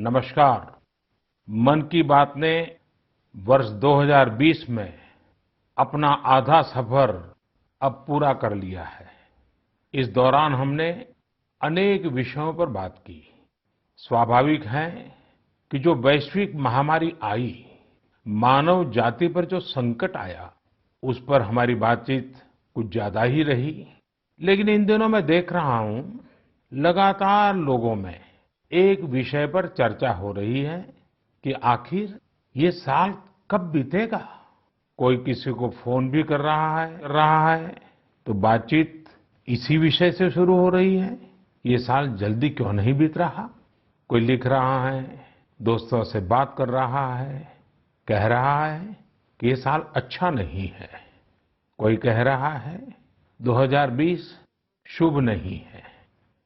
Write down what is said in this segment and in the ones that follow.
नमस्कार। मन की बात ने वर्ष 2020 में अपना आधा सफर अब पूरा कर लिया है। इस दौरान हमने अनेक विषयों पर बात की। स्वाभाविक है कि जो वैश्विक महामारी आई, मानव जाति पर जो संकट आया, उस पर हमारी बातचीत कुछ ज्यादा ही रही। लेकिन इन दिनों मैं देख रहा हूं, लगातार लोगों में एक विषय पर चर्चा हो रही है कि आखिर ये साल कब बीतेगा। कोई किसी को फोन भी कर रहा है तो बातचीत इसी विषय से शुरू हो रही है। ये साल जल्दी क्यों नहीं बीत रहा। कोई लिख रहा है, दोस्तों से बात कर रहा है, कह रहा है कि ये साल अच्छा नहीं है। कोई कह रहा है 2020 शुभ नहीं है।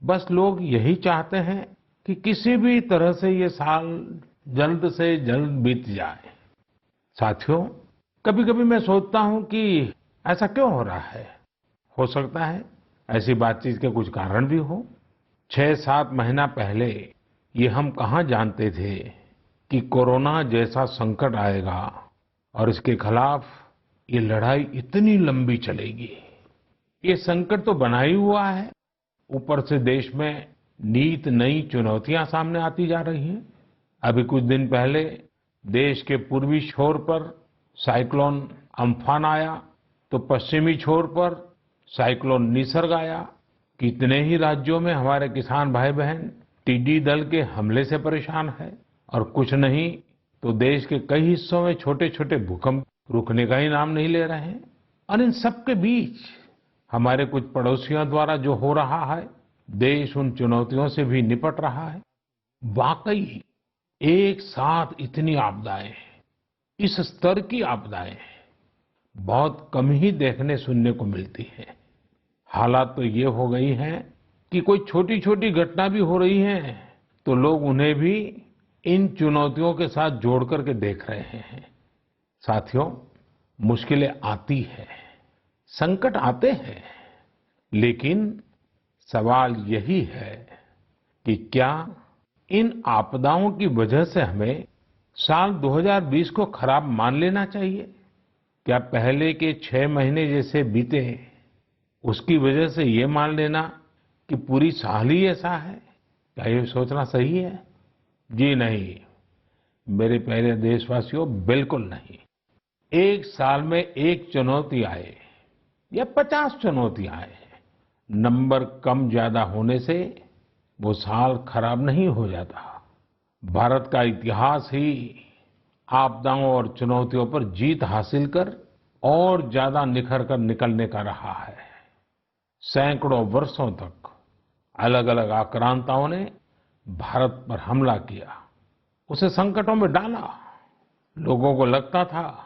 बस लोग यही चाहते हैं कि किसी भी तरह से ये साल जल्द से जल्द बीत जाए। साथियों, कभी-कभी मैं सोचता हूं कि ऐसा क्यों हो रहा है। हो सकता है ऐसी बातचीत के कुछ कारण भी हो। 6-7 महीना पहले ये हम कहाँ जानते थे कि कोरोना जैसा संकट आएगा और इसके खिलाफ ये लड़ाई इतनी लंबी चलेगी। ये संकट तो बना ही हुआ है, ऊपर से देश में नित नई चुनौतियां सामने आती जा रही हैं। अभी कुछ दिन पहले देश के पूर्वी छोर पर साइक्लोन अम्फान आया, तो पश्चिमी छोर पर साइक्लोन निसर्ग आया। कितने ही राज्यों में हमारे किसान भाई बहन टिड्डी दल के हमले से परेशान है, और कुछ नहीं तो देश के कई हिस्सों में छोटे छोटे भूकंप रुकने का ही नाम नहीं ले रहे हैं। और इन सबके बीच हमारे कुछ पड़ोसियों द्वारा जो हो रहा है, देश उन चुनौतियों से भी निपट रहा है। वाकई एक साथ इतनी आपदाएं, इस स्तर की आपदाएं बहुत कम ही देखने सुनने को मिलती हैं। हालात तो ये हो गई हैं कि कोई छोटी छोटी घटना भी हो रही है तो लोग उन्हें भी इन चुनौतियों के साथ जोड़ करके देख रहे हैं। साथियों, मुश्किलें आती हैं, संकट आते हैं, लेकिन सवाल यही है कि क्या इन आपदाओं की वजह से हमें साल 2020 को खराब मान लेना चाहिए। क्या पहले के 6 महीने जैसे बीते, उसकी वजह से ये मान लेना कि पूरी साल ही ऐसा है, क्या ये सोचना सही है। जी नहीं, मेरे प्यारे देशवासियों, बिल्कुल नहीं। एक साल में एक चुनौती आए या 50 चुनौतियां आए, नंबर कम ज्यादा होने से वो साल खराब नहीं हो जाता। भारत का इतिहास ही आपदाओं और चुनौतियों पर जीत हासिल कर और ज्यादा निखर कर निकलने का रहा है। सैकड़ों वर्षों तक अलग अलग आक्रांताओं ने भारत पर हमला किया, उसे संकटों में डाला। लोगों को लगता था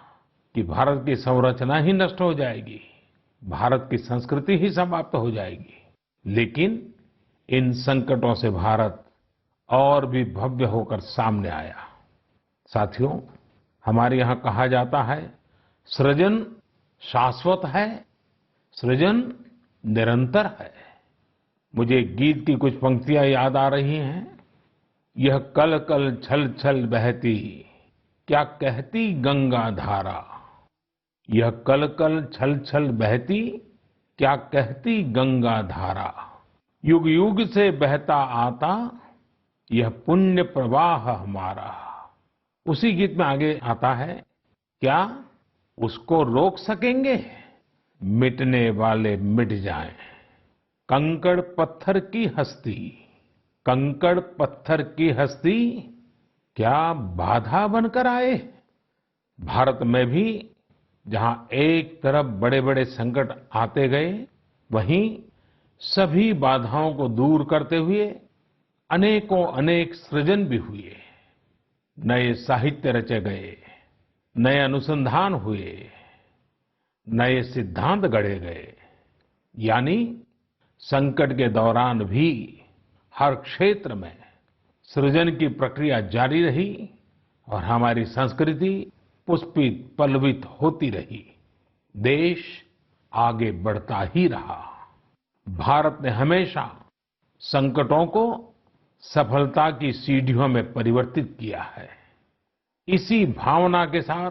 कि भारत की संरचना ही नष्ट हो जाएगी, भारत की संस्कृति ही समाप्त हो जाएगी। लेकिन इन संकटों से भारत और भी भव्य होकर सामने आया। साथियों, हमारे यहाँ कहा जाता है, सृजन शाश्वत है, सृजन निरंतर है। मुझे गीत की कुछ पंक्तियां याद आ रही हैं। यह कल कल छल छल बहती, क्या कहती गंगा धारा। यह कल कल छल छल बहती, क्या कहती गंगा धारा। युग युग से बहता आता, यह पुण्य प्रवाह हमारा। उसी गीत में आगे आता है, क्या उसको रोक सकेंगे, मिटने वाले मिट जाएं। कंकड़ पत्थर की हस्ती, कंकड़ पत्थर की हस्ती, क्या बाधा बनकर आए। भारत में भी जहां एक तरफ बड़े बड़े संकट आते गए, वहीं सभी बाधाओं को दूर करते हुए अनेकों अनेक सृजन भी हुए। नए साहित्य रचे गए, नए अनुसंधान हुए, नए सिद्धांत गढ़े गए। यानी संकट के दौरान भी हर क्षेत्र में सृजन की प्रक्रिया जारी रही और हमारी संस्कृति पुष्पित पल्लवित होती रही। देश आगे बढ़ता ही रहा। भारत ने हमेशा संकटों को सफलता की सीढ़ियों में परिवर्तित किया है। इसी भावना के साथ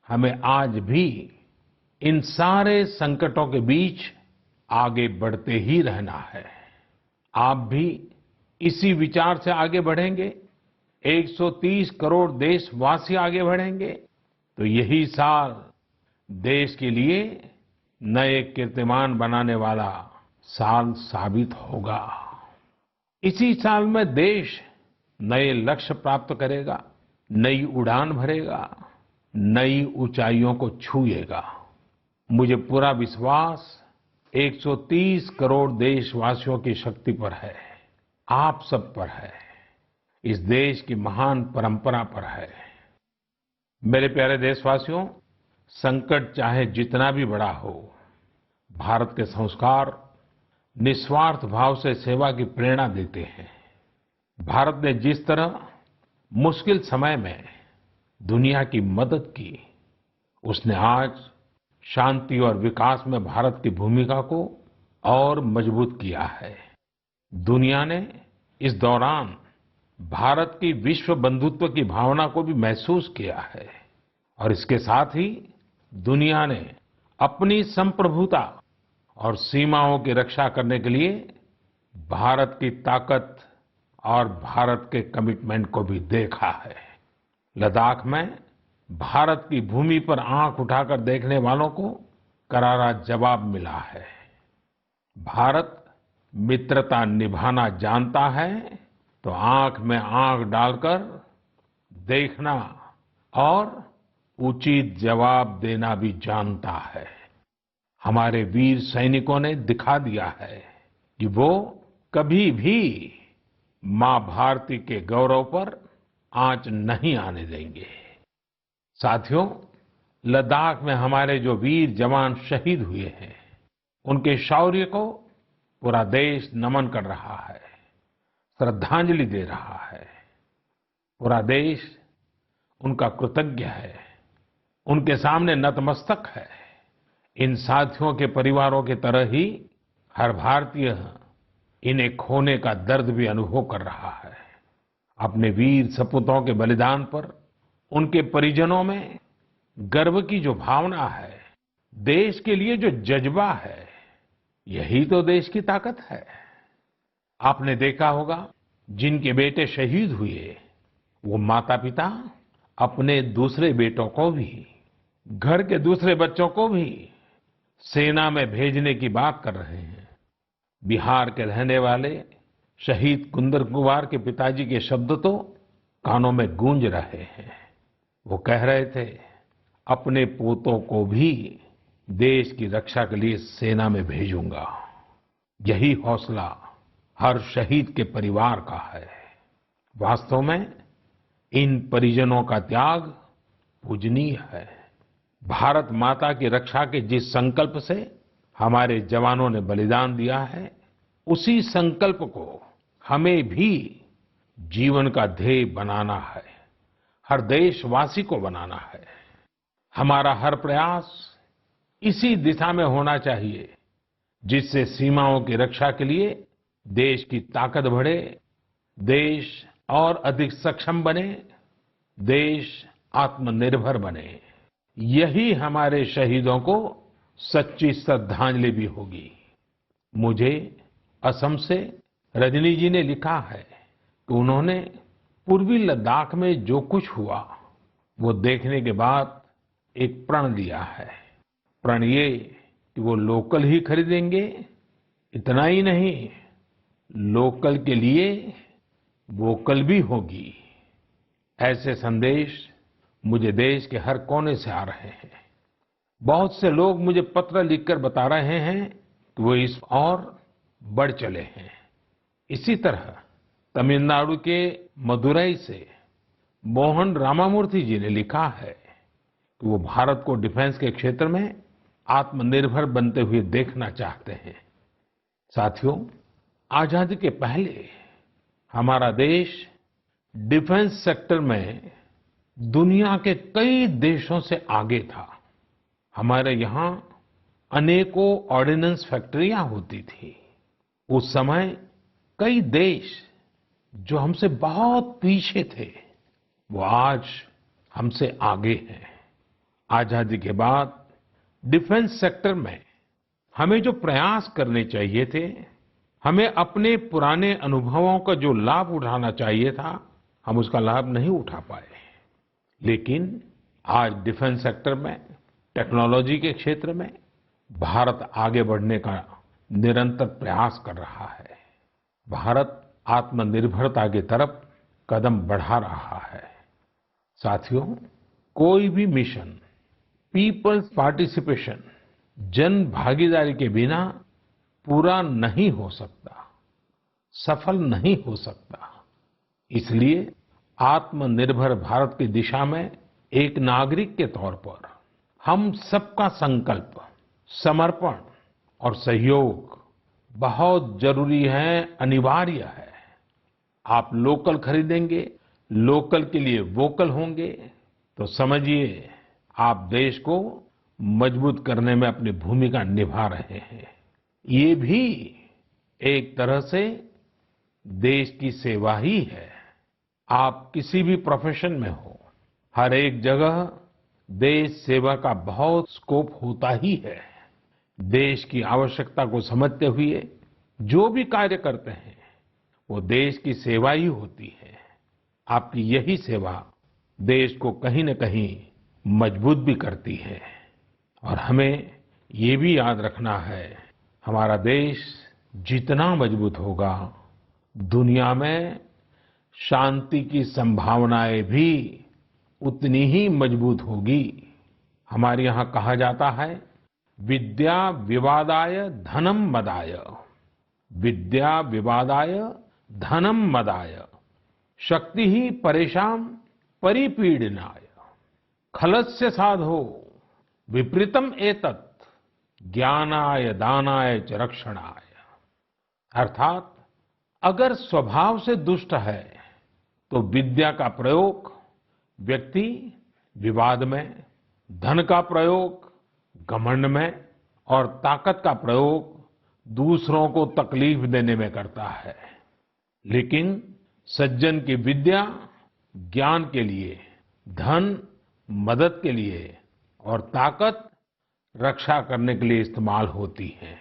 हमें आज भी इन सारे संकटों के बीच आगे बढ़ते ही रहना है। आप भी इसी विचार से आगे बढ़ेंगे, 130 करोड़ देशवासी आगे बढ़ेंगे, तो यही साल देश के लिए नए कीर्तिमान बनाने वाला साल साबित होगा। इसी साल में देश नए लक्ष्य प्राप्त करेगा, नई उड़ान भरेगा, नई ऊंचाइयों को छुएगा। मुझे पूरा विश्वास 130 करोड़ देशवासियों की शक्ति पर है, आप सब पर है, इस देश की महान परंपरा पर है। मेरे प्यारे देशवासियों, संकट चाहे जितना भी बड़ा हो, भारत के संस्कार निस्वार्थ भाव से सेवा की प्रेरणा देते हैं। भारत ने जिस तरह मुश्किल समय में दुनिया की मदद की, उसने आज शांति और विकास में भारत की भूमिका को और मजबूत किया है। दुनिया ने इस दौरान भारत की विश्व बंधुत्व की भावना को भी महसूस किया है और इसके साथ ही दुनिया ने अपनी संप्रभुता और सीमाओं की रक्षा करने के लिए भारत की ताकत और भारत के कमिटमेंट को भी देखा है। लद्दाख में भारत की भूमि पर आंख उठाकर देखने वालों को करारा जवाब मिला है। भारत मित्रता निभाना जानता है तो आंख में आंख डालकर देखना और उचित जवाब देना भी जानता है। हमारे वीर सैनिकों ने दिखा दिया है कि वो कभी भी मां भारती के गौरव पर आंच नहीं आने देंगे। साथियों, लद्दाख में हमारे जो वीर जवान शहीद हुए हैं, उनके शौर्य को पूरा देश नमन कर रहा है, श्रद्धांजलि दे रहा है। पूरा देश उनका कृतज्ञ है, उनके सामने नतमस्तक है। इन साथियों के परिवारों की तरह ही हर भारतीय इन्हें खोने का दर्द भी अनुभव कर रहा है। अपने वीर सपूतों के बलिदान पर उनके परिजनों में गर्व की जो भावना है, देश के लिए जो जज्बा है, यही तो देश की ताकत है। आपने देखा होगा, जिनके बेटे शहीद हुए, वो माता पिता अपने दूसरे बेटों को भी, घर के दूसरे बच्चों को भी सेना में भेजने की बात कर रहे हैं। बिहार के रहने वाले शहीद कुंदन कुमार के पिताजी के शब्द तो कानों में गूंज रहे हैं। वो कह रहे थे, अपने पोतों को भी देश की रक्षा के लिए सेना में भेजूंगा। यही हौसला हर शहीद के परिवार का है। वास्तव में इन परिजनों का त्याग पूजनीय है। भारत माता की रक्षा के जिस संकल्प से हमारे जवानों ने बलिदान दिया है, उसी संकल्प को हमें भी जीवन का ध्येय बनाना है, हर देशवासी को बनाना है। हमारा हर प्रयास इसी दिशा में होना चाहिए, जिससे सीमाओं की रक्षा के लिए देश की ताकत बढ़े, देश और अधिक सक्षम बने, देश आत्मनिर्भर बने। यही हमारे शहीदों को सच्ची श्रद्धांजलि भी होगी। मुझे असम से रजनी जी ने लिखा है कि उन्होंने पूर्वी लद्दाख में जो कुछ हुआ, वो देखने के बाद एक प्रण लिया है। प्रण ये कि वो लोकल ही खरीदेंगे, इतना ही नहीं, लोकल के लिए वोकल भी होगी। ऐसे संदेश मुझे देश के हर कोने से आ रहे हैं। बहुत से लोग मुझे पत्र लिखकर बता रहे हैं कि वो इस और बढ़ चले हैं। इसी तरह तमिलनाडु के मदुरई से मोहन रामामूर्ति जी ने लिखा है कि वो भारत को डिफेंस के क्षेत्र में आत्मनिर्भर बनते हुए देखना चाहते हैं। साथियों, आजादी के पहले हमारा देश डिफेंस सेक्टर में दुनिया के कई देशों से आगे था। हमारे यहाँ अनेकों ऑर्डिनेंस फैक्ट्रियां होती थी। उस समय कई देश जो हमसे बहुत पीछे थे, वो आज हमसे आगे हैं। आजादी के बाद डिफेंस सेक्टर में हमें जो प्रयास करने चाहिए थे, हमें अपने पुराने अनुभवों का जो लाभ उठाना चाहिए था, हम उसका लाभ नहीं उठा पाए। लेकिन आज डिफेंस सेक्टर में, टेक्नोलॉजी के क्षेत्र में भारत आगे बढ़ने का निरंतर प्रयास कर रहा है। भारत आत्मनिर्भरता की तरफ कदम बढ़ा रहा है। साथियों, कोई भी मिशन पीपल्स पार्टिसिपेशन, जन भागीदारी के बिना पूरा नहीं हो सकता, सफल नहीं हो सकता। इसलिए आत्मनिर्भर भारत की दिशा में एक नागरिक के तौर पर हम सबका संकल्प, समर्पण और सहयोग बहुत जरूरी है, अनिवार्य है। आप लोकल खरीदेंगे, लोकल के लिए वोकल होंगे, तो समझिए आप देश को मजबूत करने में अपनी भूमिका निभा रहे हैं। ये भी एक तरह से देश की सेवा ही है। आप किसी भी प्रोफेशन में हो, हर एक जगह देश सेवा का बहुत स्कोप होता ही है। देश की आवश्यकता को समझते हुए जो भी कार्य करते हैं, वो देश की सेवा ही होती है। आपकी यही सेवा देश को कहीं न कहीं मजबूत भी करती है। और हमें ये भी याद रखना है, हमारा देश जितना मजबूत होगा, दुनिया में शांति की संभावनाएं भी उतनी ही मजबूत होगी। हमारे यहाँ कहा जाता है, विद्या विवादाय धनम मदाय, विद्या विवादाय धनम मदाय, शक्ति ही परेशान परिपीडनाय, खलस्य साधो विपरीतम एतत्, ज्ञानाय दानाय च रक्षणाय। अर्थात अगर स्वभाव से दुष्ट है, तो विद्या का प्रयोग व्यक्ति विवाद में, धन का प्रयोग घमंड में और ताकत का प्रयोग दूसरों को तकलीफ देने में करता है। लेकिन सज्जन की विद्या ज्ञान के लिए, धन मदद के लिए और ताकत रक्षा करने के लिए इस्तेमाल होती है।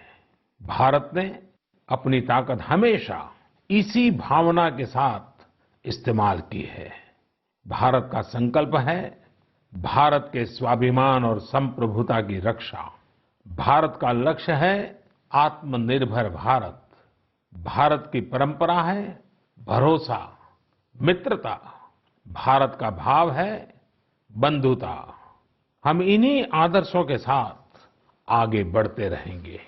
भारत ने अपनी ताकत हमेशा इसी भावना के साथ इस्तेमाल की है। भारत का संकल्प है भारत के स्वाभिमान और संप्रभुता की रक्षा। भारत का लक्ष्य है आत्मनिर्भर भारत। भारत की परंपरा है भरोसा, मित्रता। भारत का भाव है बंधुता। हम इन्हीं आदर्शों के साथ आगे बढ़ते रहेंगे।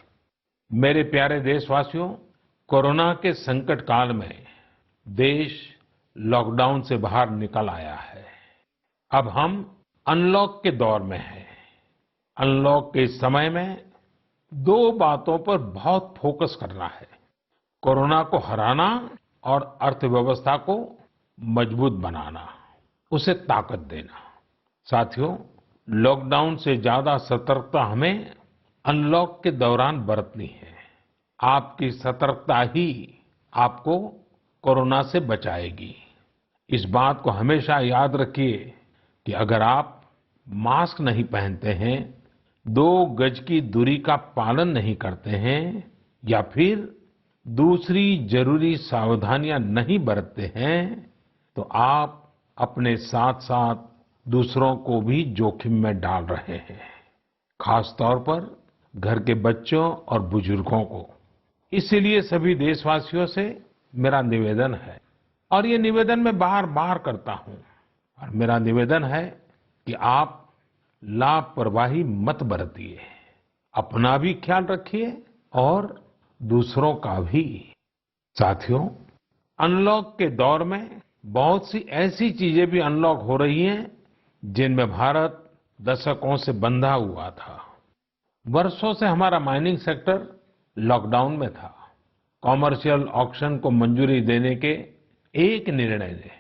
मेरे प्यारे देशवासियों, कोरोना के संकट काल में देश लॉकडाउन से बाहर निकल आया है। अब हम अनलॉक के दौर में हैं। अनलॉक के इस समय में दो बातों पर बहुत फोकस करना है, कोरोना को हराना और अर्थव्यवस्था को मजबूत बनाना, उसे ताकत देना। साथियों, लॉकडाउन से ज्यादा सतर्कता हमें अनलॉक के दौरान बरतनी है। आपकी सतर्कता ही आपको कोरोना से बचाएगी। इस बात को हमेशा याद रखिए कि अगर आप मास्क नहीं पहनते हैं, 2 गज की दूरी का पालन नहीं करते हैं या फिर दूसरी जरूरी सावधानियां नहीं बरतते हैं, तो आप अपने साथ साथ दूसरों को भी जोखिम में डाल रहे हैं। खास तौर पर घर के बच्चों और बुजुर्गों को। इसीलिए सभी देशवासियों से मेरा निवेदन है, और ये निवेदन मैं बार बार करता हूं, और मेरा निवेदन है कि आप लापरवाही मत बरतिए। अपना भी ख्याल रखिए और दूसरों का भी। साथियों, अनलॉक के दौर में बहुत सी ऐसी चीजें भी अनलॉक हो रही हैं जिनमें भारत दशकों से बंधा हुआ था। वर्षों से हमारा माइनिंग सेक्टर लॉकडाउन में था। कॉमर्शियल ऑक्शन को मंजूरी देने के एक निर्णय ने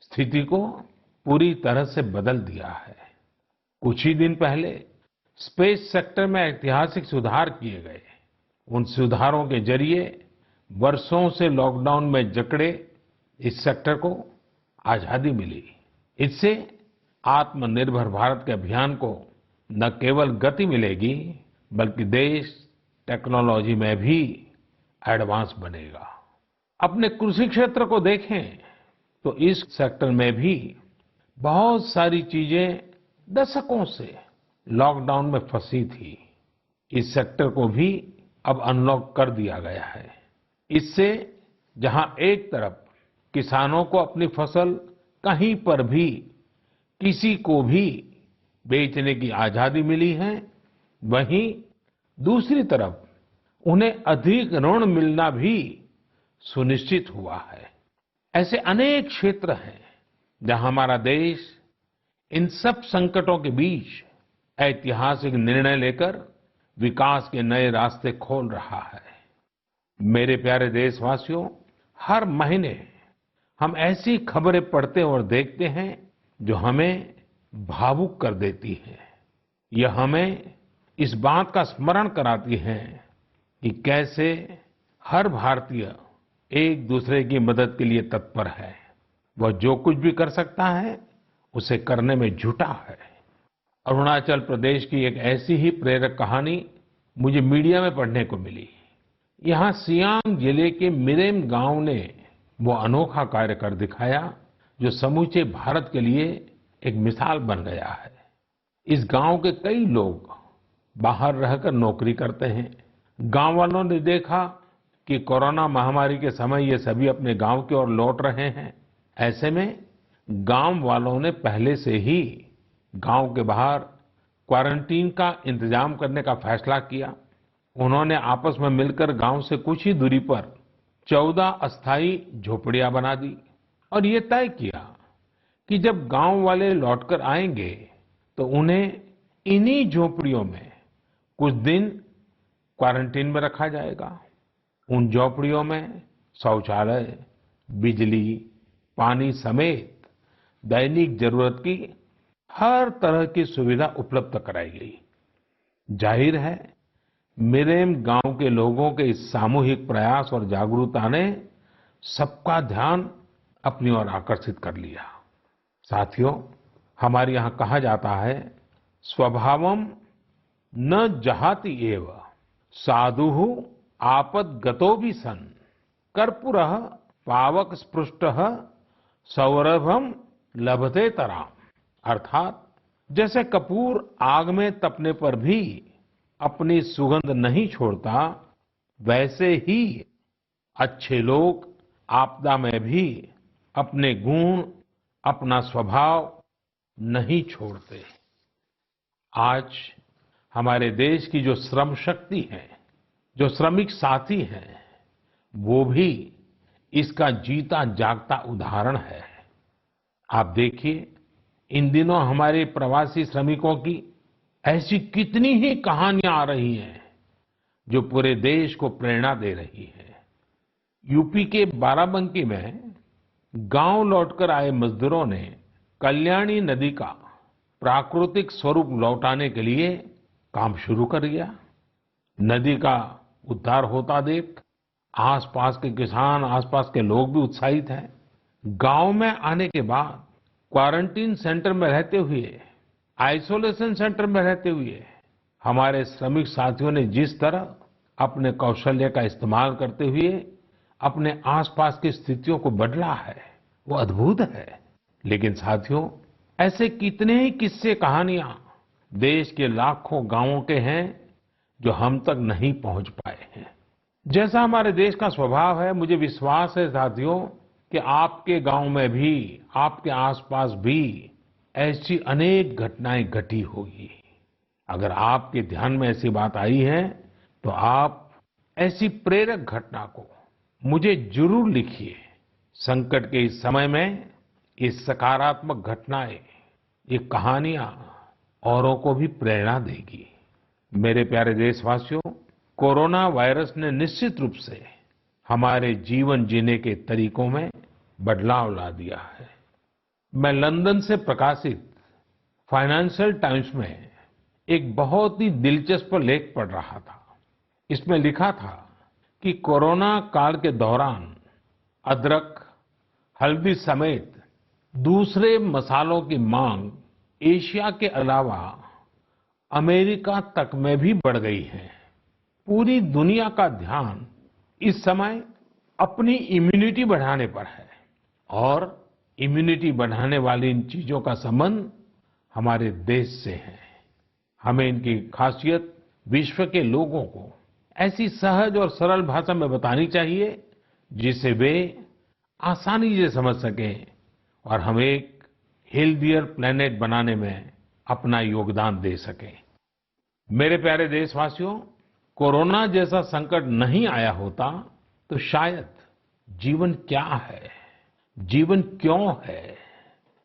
स्थिति को पूरी तरह से बदल दिया है। कुछ ही दिन पहले स्पेस सेक्टर में ऐतिहासिक सुधार किए गए। उन सुधारों के जरिए वर्षों से लॉकडाउन में जकड़े इस सेक्टर को आजादी मिली। इससे आत्मनिर्भर भारत के अभियान को न केवल गति मिलेगी, बल्कि देश टेक्नोलॉजी में भी एडवांस बनेगा। अपने कृषि क्षेत्र को देखें तो इस सेक्टर में भी बहुत सारी चीजें दशकों से लॉकडाउन में फंसी थी। इस सेक्टर को भी अब अनलॉक कर दिया गया है। इससे जहां एक तरफ किसानों को अपनी फसल कहीं पर भी किसी को भी बेचने की आजादी मिली है, वहीं दूसरी तरफ उन्हें अधिक ऋण मिलना भी सुनिश्चित हुआ है। ऐसे अनेक क्षेत्र हैं जहां हमारा देश इन सब संकटों के बीच ऐतिहासिक निर्णय लेकर विकास के नए रास्ते खोल रहा है। मेरे प्यारे देशवासियों, हर महीने हम ऐसी खबरें पढ़ते और देखते हैं जो हमें भावुक कर देती हैं। यह हमें इस बात का स्मरण कराती है कि कैसे हर भारतीय एक दूसरे की मदद के लिए तत्पर है। वह जो कुछ भी कर सकता है उसे करने में जुटा है। अरुणाचल प्रदेश की एक ऐसी ही प्रेरक कहानी मुझे मीडिया में पढ़ने को मिली। यहाँ सियांग जिले के मिरेम गांव ने वो अनोखा कार्य कर दिखाया जो समूचे भारत के लिए एक मिसाल बन गया है। इस गांव के कई लोग बाहर रहकर नौकरी करते हैं। गांव वालों ने देखा कि कोरोना महामारी के समय ये सभी अपने गांव की ओर लौट रहे हैं। ऐसे में गांव वालों ने पहले से ही गांव के बाहर क्वारंटीन का इंतजाम करने का फैसला किया। उन्होंने आपस में मिलकर गांव से कुछ ही दूरी पर 14 अस्थायी झोपड़ियां बना दी और ये तय किया कि जब गांव वाले लौटकर आएंगे तो उन्हें इन्हीं झोपड़ियों में कुछ दिन क्वारंटीन में रखा जाएगा। उन झोपड़ियों में शौचालय, बिजली, पानी समेत दैनिक जरूरत की हर तरह की सुविधा उपलब्ध कराई गई। जाहिर है, मिरेम गांव के लोगों के इस सामूहिक प्रयास और जागरूकता ने सबका ध्यान अपनी ओर आकर्षित कर लिया। साथियों, हमारे यहाँ कहा जाता है, स्वभावम न जहाति एव साधु आपदगतो भी सन कर्पूरः पावक स्पृष्टः सौरभम लभते तराम। अर्थात जैसे कपूर आग में तपने पर भी अपनी सुगंध नहीं छोड़ता, वैसे ही अच्छे लोग आपदा में भी अपने गुण, अपना स्वभाव नहीं छोड़ते। आज हमारे देश की जो श्रम शक्ति है, जो श्रमिक साथी हैं, वो भी इसका जीता जागता उदाहरण है। आप देखिए, इन दिनों हमारे प्रवासी श्रमिकों की ऐसी कितनी ही कहानियां आ रही हैं जो पूरे देश को प्रेरणा दे रही है। यूपी के बाराबंकी में गांव लौटकर आए मजदूरों ने कल्याणी नदी का प्राकृतिक स्वरूप लौटाने के लिए काम शुरू कर दिया। नदी का उद्धार होता देख आसपास के किसान, आसपास के लोग भी उत्साहित हैं। गांव में आने के बाद क्वारंटीन सेंटर में रहते हुए, आइसोलेशन सेंटर में रहते हुए हमारे श्रमिक साथियों ने जिस तरह अपने कौशल्य का इस्तेमाल करते हुए अपने आसपास की स्थितियों को बदला है, वो अद्भुत है। लेकिन साथियों, ऐसे कितने ही किस्से, कहानियां देश के लाखों गांवों के हैं जो हम तक नहीं पहुंच पाए हैं। जैसा हमारे देश का स्वभाव है, मुझे विश्वास है साथियों कि आपके गांव में भी, आपके आसपास भी ऐसी अनेक घटनाएं घटी होगी। अगर आपके ध्यान में ऐसी बात आई है तो आप ऐसी प्रेरक घटना को मुझे जरूर लिखिए। संकट के इस समय में ये सकारात्मक घटनाएं, ये कहानियां औरों को भी प्रेरणा देगी। मेरे प्यारे देशवासियों, कोरोना वायरस ने निश्चित रूप से हमारे जीवन जीने के तरीकों में बदलाव ला दिया है। मैं लंदन से प्रकाशित फाइनेंशियल टाइम्स में एक बहुत ही दिलचस्प लेख पढ़ रहा था। इसमें लिखा था कि कोरोना काल के दौरान अदरक, हल्दी समेत दूसरे मसालों की मांग एशिया के अलावा अमेरिका तक में भी बढ़ गई है। पूरी दुनिया का ध्यान इस समय अपनी इम्यूनिटी बढ़ाने पर है और इम्यूनिटी बढ़ाने वाली इन चीजों का संबंध हमारे देश से है। हमें इनकी खासियत विश्व के लोगों को ऐसी सहज और सरल भाषा में बतानी चाहिए जिससे वे आसानी से समझ सकें और हम एक हेल्थियर प्लेनेट बनाने में अपना योगदान दे सकें। मेरे प्यारे देशवासियों, कोरोना जैसा संकट नहीं आया होता तो शायद जीवन क्या है, जीवन क्यों है,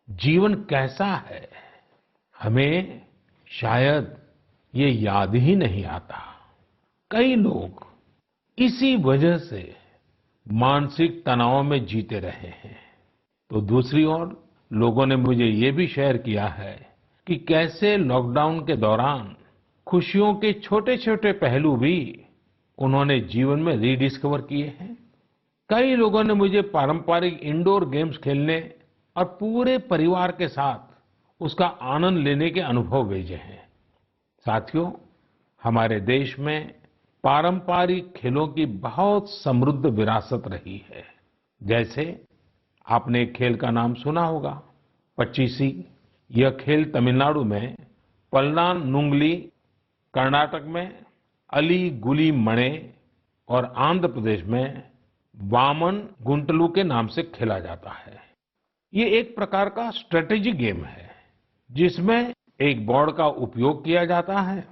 जीवन कैसा है, हमें शायद ये याद ही नहीं आता। कई लोग इसी वजह से मानसिक तनाव में जीते रहे हैं। तो दूसरी ओर लोगों ने मुझे ये भी शेयर किया है कि कैसे लॉकडाउन के दौरान खुशियों के छोटे छोटे पहलू भी उन्होंने जीवन में रीडिस्कवर किए हैं। कई लोगों ने मुझे पारंपरिक इंडोर गेम्स खेलने और पूरे परिवार के साथ उसका आनंद लेने के अनुभव भेजे हैं। साथियों, हमारे देश में पारंपरिक खेलों की बहुत समृद्ध विरासत रही है। जैसे आपने एक खेल का नाम सुना होगा, पचीसी। यह खेल तमिलनाडु में पल्लान्गुली, कर्नाटक में अली गुली मणे और आंध्र प्रदेश में वामन गुंटलू के नाम से खेला जाता है। ये एक प्रकार का स्ट्रेटेजी गेम है जिसमें एक बोर्ड का उपयोग किया जाता है।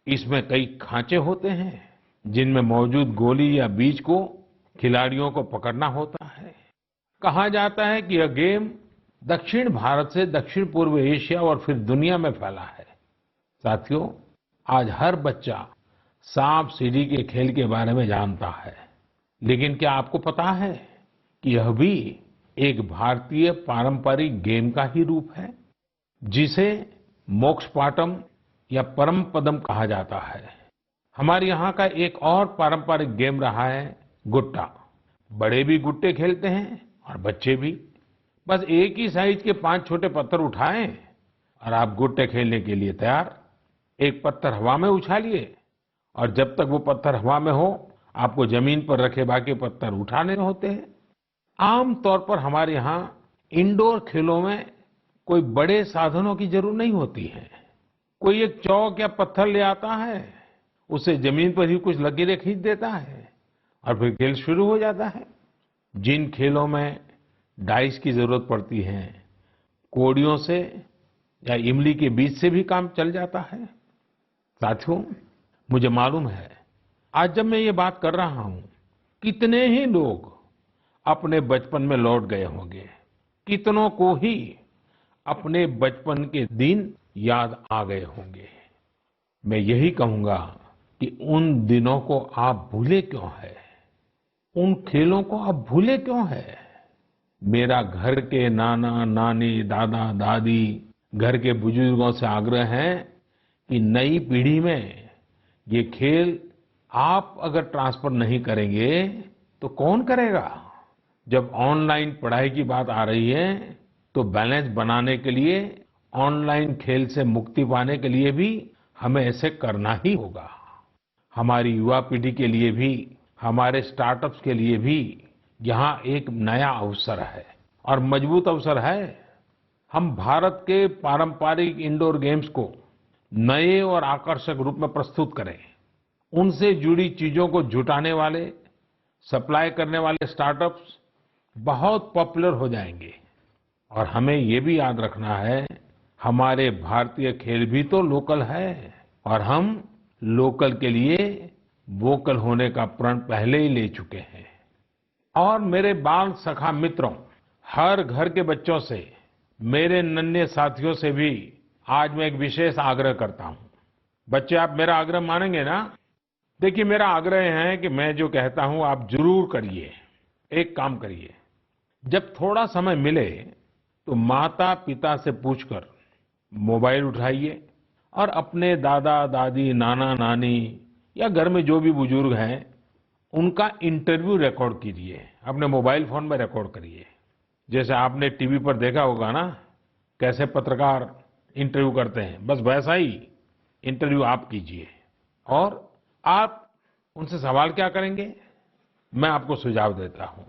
इसमें कई खांचे होते हैं जिनमें मौजूद गोली या बीज को खिलाड़ियों को पकड़ना होता है। कहा जाता है कि यह गेम दक्षिण भारत से दक्षिण पूर्व एशिया और फिर दुनिया में फैला है। साथियों, आज हर बच्चा सांप सीढ़ी के खेल के बारे में जानता है, लेकिन क्या आपको पता है कि यह भी एक भारतीय पारंपरिक गेम का ही रूप है जिसे मोक्ष पाटम या परम पदम कहा जाता है। हमारे यहाँ का एक और पारंपरिक गेम रहा है गुट्टा। बड़े भी गुट्टे खेलते हैं और बच्चे भी। बस एक ही साइज के 5 छोटे पत्थर उठाएं और आप गुट्टे खेलने के लिए तैयार। एक पत्थर हवा में उछालिए और जब तक वो पत्थर हवा में हो आपको जमीन पर रखे बाकी पत्थर उठाने होते हैं। आमतौर पर हमारे यहाँ इंडोर खेलों में कोई बड़े साधनों की जरूरत नहीं होती है। कोई एक चौक या पत्थर ले आता है, उसे जमीन पर ही कुछ लकीरें खींच देता है और फिर खेल शुरू हो जाता है। जिन खेलों में डाइस की जरूरत पड़ती है, कौड़ियों से या इमली के बीज से भी काम चल जाता है। साथियों, मुझे मालूम है आज जब मैं ये बात कर रहा हूं, कितने ही लोग अपने बचपन में लौट गए होंगे। कितनों को ही अपने बचपन के दिन याद आ गए होंगे। मैं यही कहूंगा कि उन दिनों को आप भूले क्यों है, उन खेलों को आप भूले क्यों है। मेरा घर के नाना नानी, दादा दादी, घर के बुजुर्गों से आग्रह है कि नई पीढ़ी में ये खेल आप अगर ट्रांसफर नहीं करेंगे तो कौन करेगा। जब ऑनलाइन पढ़ाई की बात आ रही है तो बैलेंस बनाने के लिए, ऑनलाइन खेल से मुक्ति पाने के लिए भी हमें ऐसे करना ही होगा। हमारी युवा पीढ़ी के लिए भी, हमारे स्टार्टअप्स के लिए भी यहाँ एक नया अवसर है और मजबूत अवसर है। हम भारत के पारंपरिक इंडोर गेम्स को नए और आकर्षक रूप में प्रस्तुत करें। उनसे जुड़ी चीजों को जुटाने वाले, सप्लाई करने वाले स्टार्टअप्स बहुत पॉपुलर हो जाएंगे। और हमें ये भी याद रखना है, हमारे भारतीय खेल भी तो लोकल है और हम लोकल के लिए वोकल होने का प्रण पहले ही ले चुके हैं। और मेरे बाल सखा मित्रों, हर घर के बच्चों से, मेरे नन्हे साथियों से भी आज मैं एक विशेष आग्रह करता हूं। बच्चे, आप मेरा आग्रह मानेंगे ना? देखिए, मेरा आग्रह है कि मैं जो कहता हूं आप जरूर करिए। एक काम करिए, जब थोड़ा समय मिले तो माता पिता से पूछकर मोबाइल उठाइए और अपने दादा दादी, नाना नानी या घर में जो भी बुजुर्ग हैं उनका इंटरव्यू रिकॉर्ड कीजिए। अपने मोबाइल फोन में रिकॉर्ड करिए। जैसे आपने टीवी पर देखा होगा ना, कैसे पत्रकार इंटरव्यू करते हैं, बस वैसा ही इंटरव्यू आप कीजिए। और आप उनसे सवाल क्या करेंगे, मैं आपको सुझाव देता हूं।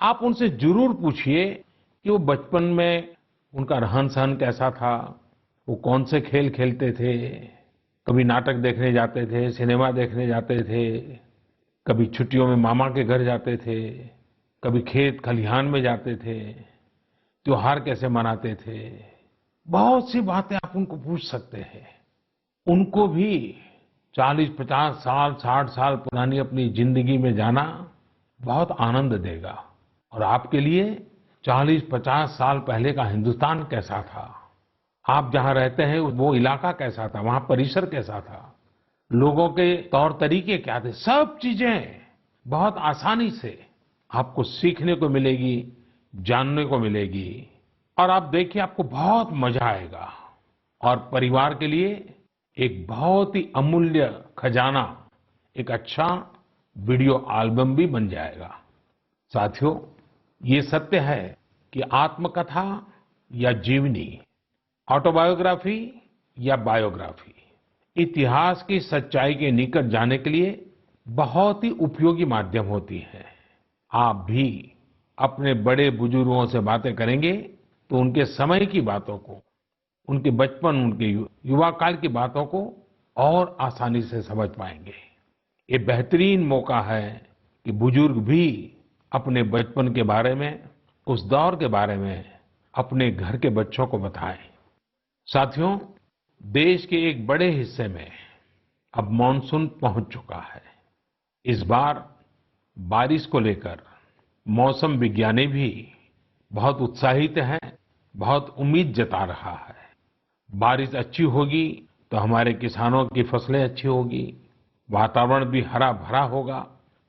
आप उनसे जरूर पूछिए कि वो बचपन में उनका रहन-सहन कैसा था, वो कौन से खेल खेलते थे, कभी नाटक देखने जाते थे, सिनेमा देखने जाते थे, कभी छुट्टियों में मामा के घर जाते थे, कभी खेत खलिहान में जाते थे, त्योहार कैसे मनाते थे। बहुत सी बातें आप उनको पूछ सकते हैं। उनको भी 40-50 साल, 60 साल पुरानी अपनी जिंदगी में जाना बहुत आनंद देगा। और आपके लिए 40-50 साल पहले का हिंदुस्तान कैसा था, आप जहां रहते हैं वो इलाका कैसा था, वहां परिसर कैसा था, लोगों के तौर तरीके क्या थे, सब चीजें बहुत आसानी से आपको सीखने को मिलेगी, जानने को मिलेगी। और आप देखिए, आपको बहुत मजा आएगा। और परिवार के लिए एक बहुत ही अमूल्य खजाना, एक अच्छा वीडियो एल्बम भी बन जाएगा। साथियों, ये सत्य है कि आत्मकथा या जीवनी, ऑटोबायोग्राफी या बायोग्राफी, इतिहास की सच्चाई के निकट जाने के लिए बहुत ही उपयोगी माध्यम होती है। आप भी अपने बड़े बुजुर्गों से बातें करेंगे तो उनके समय की बातों को, उनके बचपन, उनके युवा काल की बातों को और आसानी से समझ पाएंगे। ये बेहतरीन मौका है कि बुजुर्ग भी अपने बचपन के बारे में, उस दौर के बारे में अपने घर के बच्चों को बताएं। साथियों, देश के एक बड़े हिस्से में अब मानसून पहुंच चुका है। इस बार बारिश को लेकर मौसम विज्ञानी भी बहुत उत्साहित हैं, बहुत उम्मीद जता रहा है। बारिश अच्छी होगी तो हमारे किसानों की फसलें अच्छी होगी, वातावरण भी हरा भरा होगा।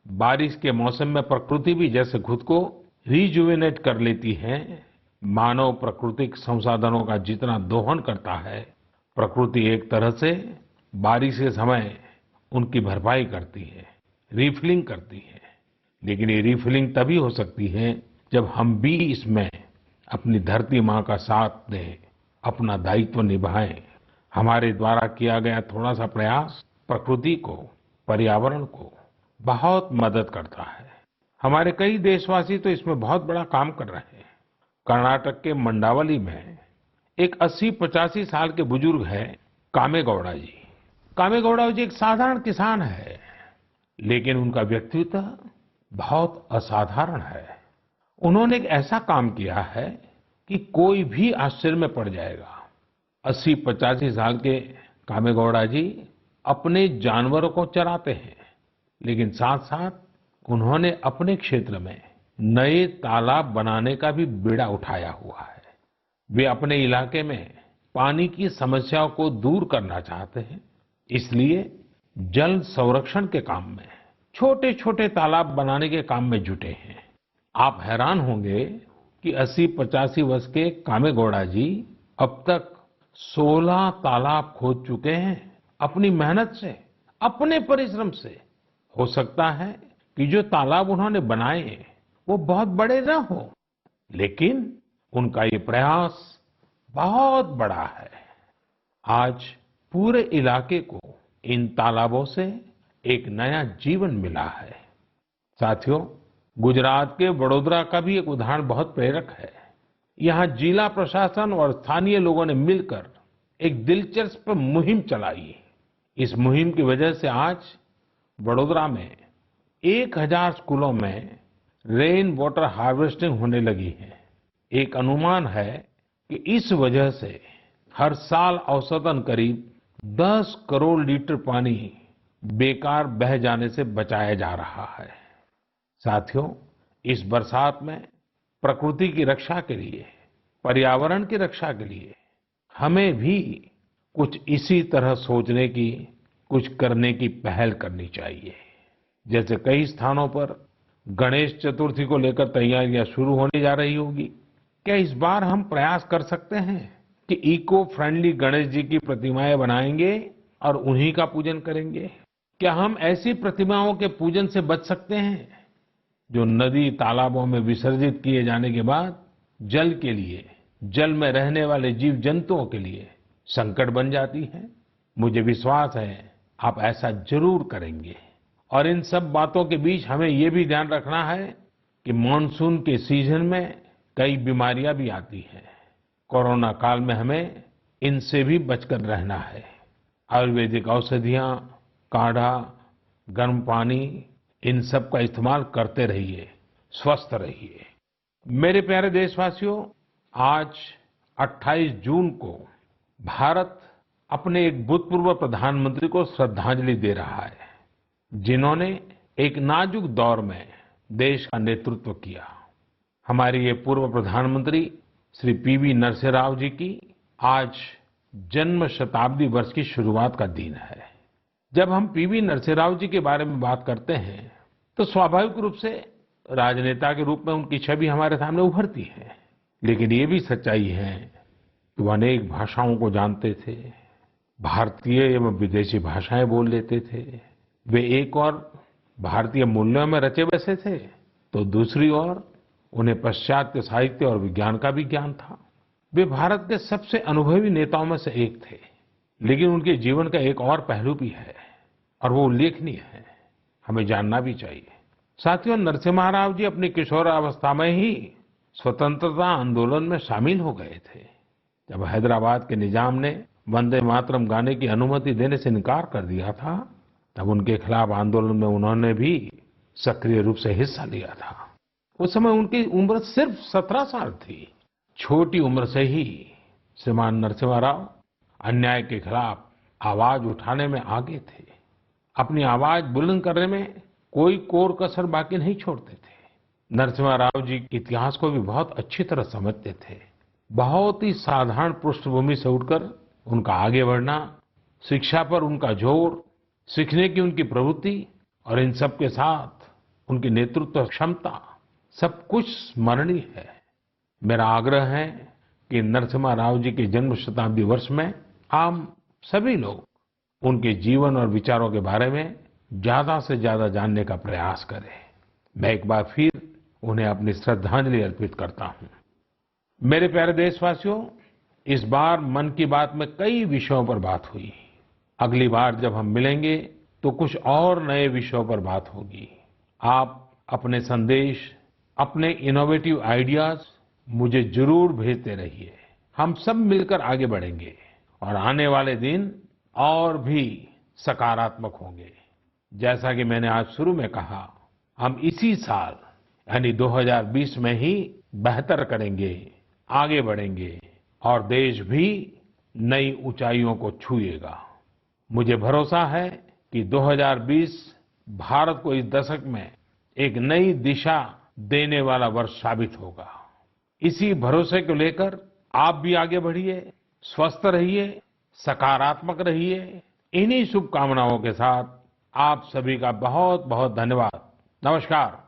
बारिश के मौसम में प्रकृति भी जैसे खुद को रिजुवेनेट कर लेती है, मानव प्राकृतिक संसाधनों का जितना दोहन करता है, प्रकृति एक तरह से बारिश के समय उनकी भरपाई करती है, रिफिलिंग करती है। लेकिन ये रिफिलिंग तभी हो सकती है जब हम भी इसमें अपनी धरती माँ का साथ दें, अपना दायित्व निभाएं। हमारे द्वारा किया गया थोड़ा सा प्रयास प्रकृति को, पर्यावरण को बहुत मदद करता है। हमारे कई देशवासी तो इसमें बहुत बड़ा काम कर रहे हैं। कर्नाटक के मंडावली में एक 80-85 साल के बुजुर्ग हैं कामेगौड़ा जी। कामेगौड़ा जी एक साधारण किसान है, लेकिन उनका व्यक्तित्व बहुत असाधारण है। उन्होंने एक ऐसा काम किया है कि कोई भी आश्चर्य में पड़ जाएगा। 80-85 साल के कामेगौड़ा जी अपने जानवरों को चराते हैं, लेकिन साथ साथ उन्होंने अपने क्षेत्र में नए तालाब बनाने का भी बीड़ा उठाया हुआ है। वे अपने इलाके में पानी की समस्याओं को दूर करना चाहते हैं, इसलिए जल संरक्षण के काम में छोटे छोटे तालाब बनाने के काम में जुटे हैं। आप हैरान होंगे कि 80-85 वर्ष के कामेगौड़ा जी अब तक 16 तालाब खोद चुके हैं, अपनी मेहनत से, अपने परिश्रम से। हो सकता है कि जो तालाब उन्होंने बनाए वो बहुत बड़े न हो, लेकिन उनका ये प्रयास बहुत बड़ा है। आज पूरे इलाके को इन तालाबों से एक नया जीवन मिला है। साथियों, गुजरात के वडोदरा का भी एक उदाहरण बहुत प्रेरक है। यहाँ जिला प्रशासन और स्थानीय लोगों ने मिलकर एक दिलचस्प मुहिम चलाई। इस मुहिम की वजह से आज वडोदरा में 1000 स्कूलों में रेन वाटर हार्वेस्टिंग होने लगी है। एक अनुमान है कि इस वजह से हर साल औसतन करीब 10 करोड़ लीटर पानी बेकार बह जाने से बचाया जा रहा है। साथियों, इस बरसात में प्रकृति की रक्षा के लिए, पर्यावरण की रक्षा के लिए हमें भी कुछ इसी तरह सोचने की, कुछ करने की पहल करनी चाहिए। जैसे कई स्थानों पर गणेश चतुर्थी को लेकर तैयारियां शुरू होने जा रही होगी, क्या इस बार हम प्रयास कर सकते हैं कि इको फ्रेंडली गणेश जी की प्रतिमाएं बनाएंगे और उन्हीं का पूजन करेंगे? क्या हम ऐसी प्रतिमाओं के पूजन से बच सकते हैं जो नदी तालाबों में विसर्जित किए जाने के बाद जल के लिए, जल में रहने वाले जीव जंतुओं के लिए संकट बन जाती है। मुझे विश्वास है आप ऐसा जरूर करेंगे। और इन सब बातों के बीच हमें ये भी ध्यान रखना है कि मानसून के सीजन में कई बीमारियां भी आती हैं। कोरोना काल में हमें इनसे भी बचकर रहना है। आयुर्वेदिक औषधियां, काढ़ा, गर्म पानी, इन सब का इस्तेमाल करते रहिए, स्वस्थ रहिए। मेरे प्यारे देशवासियों, आज 28 जून को भारत अपने एक भूतपूर्व प्रधानमंत्री को श्रद्धांजलि दे रहा है, जिन्होंने एक नाजुक दौर में देश का नेतृत्व किया। हमारे ये पूर्व प्रधानमंत्री श्री पीवी नरसिम्हा राव जी की आज जन्म शताब्दी वर्ष की शुरुआत का दिन है। जब हम पीवी नरसिम्हा राव जी के बारे में बात करते हैं तो स्वाभाविक रूप से राजनेता के रूप में उनकी छवि हमारे सामने उभरती है। लेकिन ये भी सच्चाई है कि वो अनेक भाषाओं को जानते थे, भारतीय एवं विदेशी भाषाएं बोल लेते थे। वे एक और भारतीय मूल्यों में रचे बसे थे तो दूसरी ओर उन्हें पाश्चात्य साहित्य और विज्ञान का भी ज्ञान था। वे भारत के सबसे अनुभवी नेताओं में से एक थे। लेकिन उनके जीवन का एक और पहलू भी है और वो उल्लेखनीय है, हमें जानना भी चाहिए। साथियों, नरसिम्हा राव जी अपनी किशोरावस्था में ही स्वतंत्रता आंदोलन में शामिल हो गए थे। जब हैदराबाद के निजाम ने वंदे मातरम गाने की अनुमति देने से इनकार कर दिया था, तब उनके खिलाफ आंदोलन में उन्होंने भी सक्रिय रूप से हिस्सा लिया था। उस समय उनकी उम्र सिर्फ 17 साल थी। छोटी उम्र से ही श्रीमान नरसिम्हा राव अन्याय के खिलाफ आवाज उठाने में आगे थे। अपनी आवाज बुलंद करने में कोई कोर कसर बाकी नहीं छोड़ते थे। नरसिम्हा राव जी इतिहास को भी बहुत अच्छी तरह समझते थे। बहुत ही साधारण पृष्ठभूमि से उठकर उनका आगे बढ़ना, शिक्षा पर उनका जोर, सीखने की उनकी प्रवृत्ति और इन सब के साथ उनकी नेतृत्व क्षमता, सब कुछ स्मरणीय है। मेरा आग्रह है कि नरसिम्हा राव जी के जन्म शताब्दी वर्ष में हम सभी लोग उनके जीवन और विचारों के बारे में ज्यादा से ज्यादा जानने का प्रयास करें। मैं एक बार फिर उन्हें अपनी श्रद्धांजलि अर्पित करता हूं। मेरे प्यारे देशवासियों, इस बार मन की बात में कई विषयों पर बात हुई। अगली बार जब हम मिलेंगे तो कुछ और नए विषयों पर बात होगी। आप अपने संदेश, अपने इनोवेटिव आइडियाज मुझे जरूर भेजते रहिए। हम सब मिलकर आगे बढ़ेंगे और आने वाले दिन और भी सकारात्मक होंगे। जैसा कि मैंने आज शुरू में कहा, हम इसी साल यानी 2020 में ही बेहतर करेंगे, आगे बढ़ेंगे और देश भी नई ऊंचाइयों को छुएगा। मुझे भरोसा है कि 2020 भारत को इस दशक में एक नई दिशा देने वाला वर्ष साबित होगा। इसी भरोसे को लेकर आप भी आगे बढ़िए, स्वस्थ रहिए, सकारात्मक रहिए। इन्हीं शुभकामनाओं के साथ आप सभी का बहुत बहुत धन्यवाद। नमस्कार।